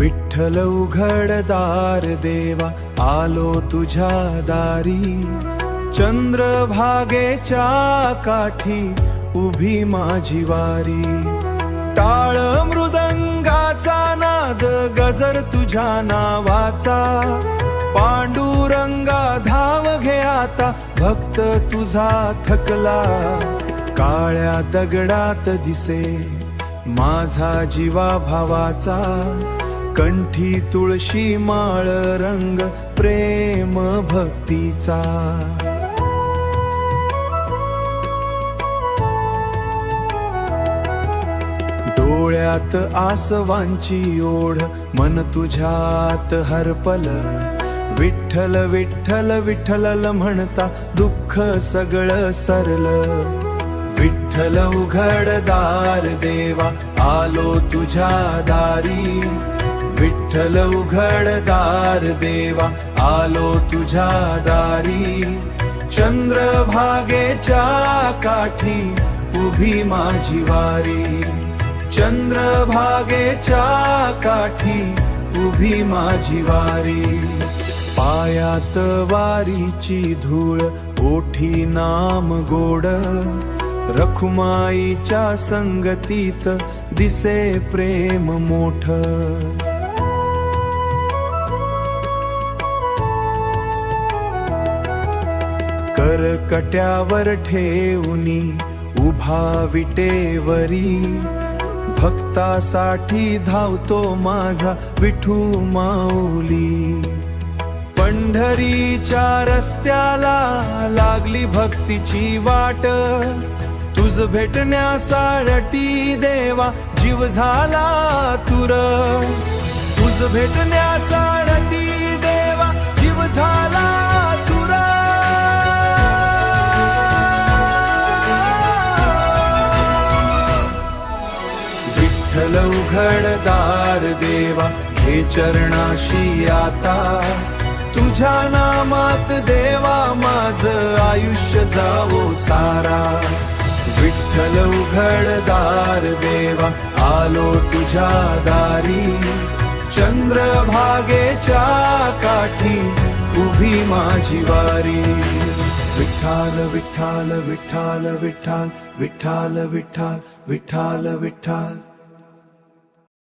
विठ्ठल उघडदार देवा आलो तुझ्या दारी, चंद्रभागेच्या काठी उभी माझी वारी। टाळ मृदंगाचा नाद गजर तुझ्या नावाचा, पांडुरंगा धाव घे आता भक्त तुझा थकला। काळ्या दगडात दिसे माझा जीवा भावाचा, कंठी तुळशी माळ रंग प्रेम भक्तीचा। डोळ्यात आसवांची ओढ मन तुझ्यात हरपल, विठ्ठल विठ्ठल विठ्ठल म्हणता दुःख सगळं सरलं। विठ्ठल उघडदार देवा आलो तुझ्या दारी, विठ्ठल उघडदार देवा आलो तुझ्या दारी। चंद्रभागेच्या काठी उभी माझी वारी, चंद्रभागेच्या काठी उभी माझी वारी। पायात वारीची धूळ ओठी नाम गोड, रखुमाईच्या संगतीत दिसे प्रेम मोठ। करकट्यावर ठेवनी उभा विटेवरी, भक्तासाठी धावतो माझा विठू माऊली। पंढरीच्या रस्त्याला लागली भक्तीची वाट, तुझ भेटण्यासाठी देवा जीव झाला तुर। तुझ भेटण्यासाठी देवा जीव झाला तुर। विठ्ठल उघडदार देवा घे चरणाशी आता, तुझ्या नामात देवा माझ आयुष्य जावो सारा। विठ्ठल उघडदार देवा आलो तुझ्या दारी, चंद्रभागेच्या काठी उभी माझी वारी। विठ्ठल विठ्ठल विठ्ठल विठ्ठल विठ्ठल विठ्ठल विठ्ठल विठ्ठल।